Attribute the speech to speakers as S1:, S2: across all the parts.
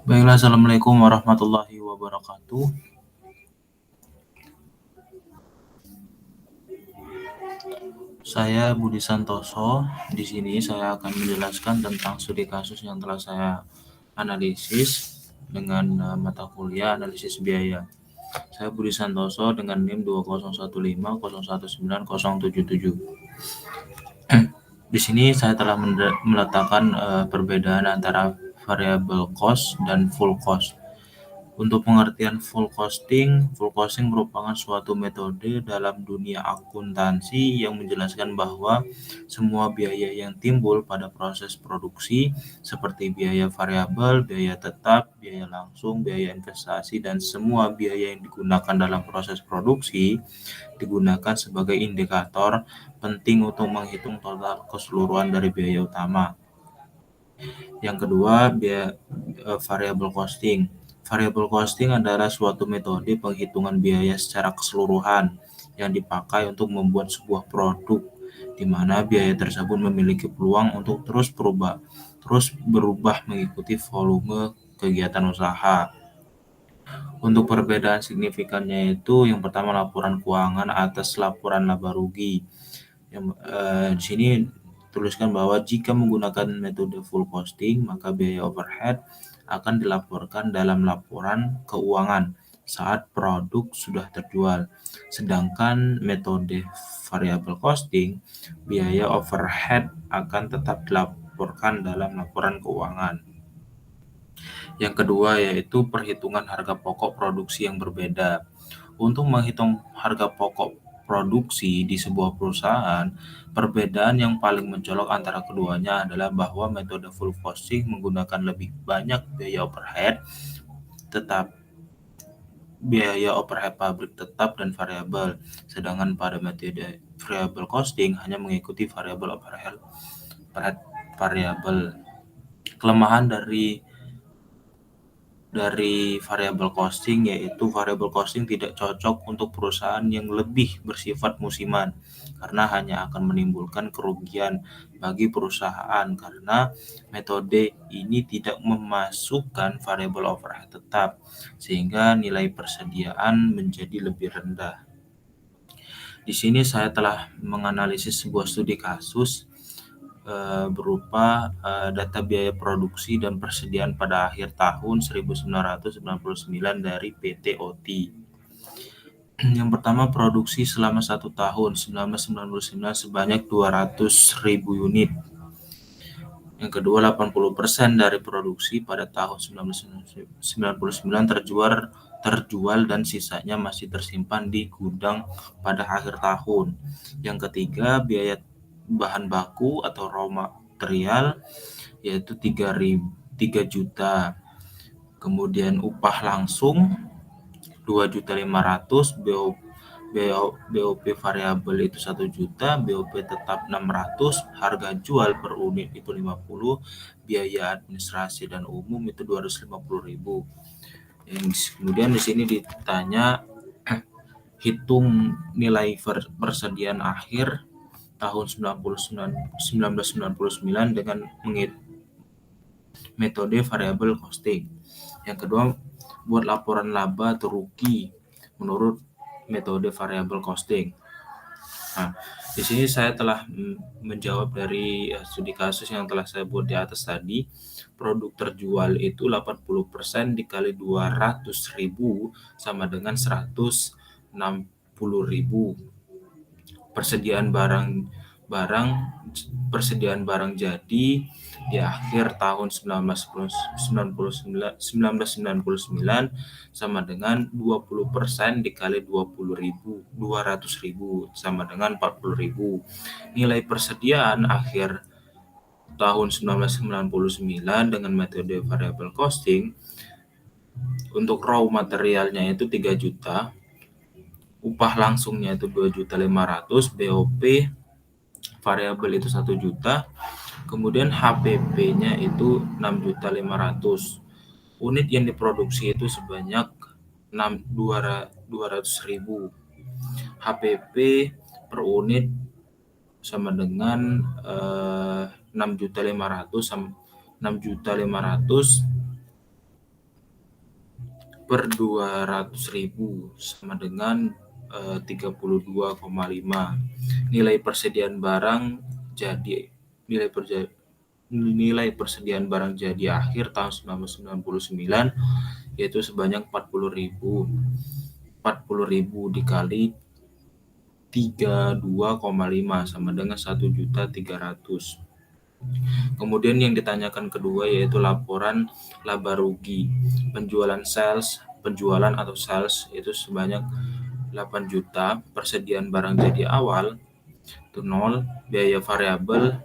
S1: Baiklah, Assalamualaikum warahmatullahi wabarakatuh. Saya Budi Santoso. Di sini saya akan menjelaskan tentang studi kasus yang telah saya analisis dengan mata kuliah analisis biaya. Saya Budi Santoso dengan NIM 20150190077. Di sini saya telah meletakkan perbedaan antara variable cost dan full cost. Untuk pengertian full costing merupakan suatu metode dalam dunia akuntansi yang menjelaskan bahwa semua biaya yang timbul pada proses produksi seperti biaya variabel, biaya tetap, biaya langsung, biaya investasi, dan semua biaya yang digunakan dalam proses produksi digunakan sebagai indikator penting untuk menghitung total keseluruhan dari biaya utama. Yang kedua, variable costing. Variable costing adalah suatu metode penghitungan biaya secara keseluruhan yang dipakai untuk membuat sebuah produk, di mana biaya tersebut memiliki peluang untuk terus berubah mengikuti volume kegiatan usaha. Untuk perbedaan signifikannya itu, yang pertama laporan keuangan atas laporan laba rugi. Di sini tuliskan bahwa jika menggunakan metode full costing, maka biaya overhead akan dilaporkan dalam laporan keuangan saat produk sudah terjual. Sedangkan metode variable costing, biaya overhead akan tetap dilaporkan dalam laporan keuangan. Yang kedua yaitu perhitungan harga pokok produksi yang berbeda. Untuk menghitung harga pokok produksi di sebuah perusahaan, perbedaan yang paling mencolok antara keduanya adalah bahwa metode full costing menggunakan lebih banyak biaya overhead pabrik tetap dan variabel, sedangkan pada metode variable costing hanya mengikuti variabel overhead variabel. Kelemahan dari variable costing yaitu variable costing tidak cocok untuk perusahaan yang lebih bersifat musiman karena hanya akan menimbulkan kerugian bagi perusahaan karena metode ini tidak memasukkan variable overhead tetap sehingga nilai persediaan menjadi lebih rendah. Di sini saya telah menganalisis sebuah studi kasus berupa data biaya produksi dan persediaan pada akhir tahun 1999 dari PT OT. Yang pertama, produksi selama 1 tahun 1999 sebanyak 200.000 unit. Yang kedua, 80% dari produksi pada tahun 1999 terjual dan sisanya masih tersimpan di gudang pada akhir tahun. Yang ketiga, biaya bahan baku atau raw material yaitu 3 juta. Kemudian upah langsung 2.500.000, BOP variabel itu 1 juta, BOP tetap 600, harga jual per unit itu 50, biaya administrasi dan umum itu 250.000. Kemudian di sini ditanya hitung nilai persediaan akhir tahun 1999 dengan metode variable costing. Yang kedua, buat laporan laba atau rugi menurut metode variable costing. Nah, di sini saya telah menjawab dari studi kasus yang telah saya buat di atas tadi. Produk terjual itu 80% dikali 200.000 sama dengan 160.000. Persediaan barang jadi di akhir tahun 1999 sama dengan 20% dikali 200.000 sama dengan 40.000. Nilai persediaan akhir tahun 1999 dengan metode variable costing untuk raw materialnya itu 3 juta, upah langsungnya itu 2.500.000, BOP variabel itu 1 juta, kemudian HPP-nya itu 6.500.000. Unit yang diproduksi itu sebanyak 200.000. HPP per unit sama dengan 6.500.000 per 200.000 sama dengan 32,5. Nilai persediaan barang jadi nilai persediaan barang jadi akhir tahun 1999 yaitu sebanyak 40.000. 40.000 dikali 32,5 sama dengan 1.300.000. Kemudian yang ditanyakan kedua yaitu laporan laba rugi. Penjualan atau sales itu sebanyak 8 juta, persediaan barang jadi awal itu 0, biaya variabel,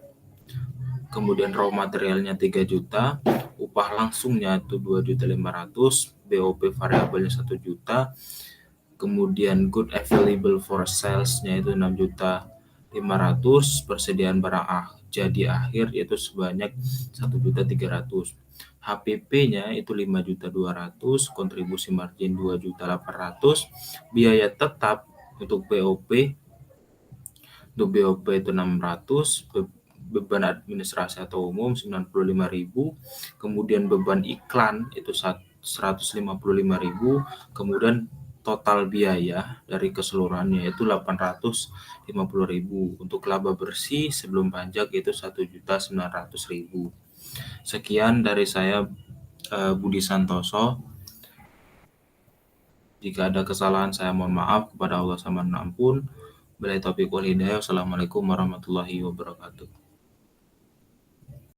S1: kemudian raw materialnya 3 juta, upah langsungnya itu 2.500.000, BOP variabelnya 1 juta, kemudian good available for sales-nya itu 6.500.000, persediaan barang jadi akhir yaitu sebanyak 1.300.000. HPP-nya itu 5.200.000, kontribusi margin 2.800.000, biaya tetap untuk BOP itu 600, beban administrasi atau umum 95.000, kemudian beban iklan itu 155.000, kemudian total biaya dari keseluruhannya itu 850.000. Untuk laba bersih sebelum pajak itu 1.900.000. Sekian dari saya, Budi Santoso. Jika ada kesalahan saya mohon maaf, kepada Allah sama ampun. Billahi taufiq wal hidayah. Wassalamualaikum warahmatullahi wabarakatuh.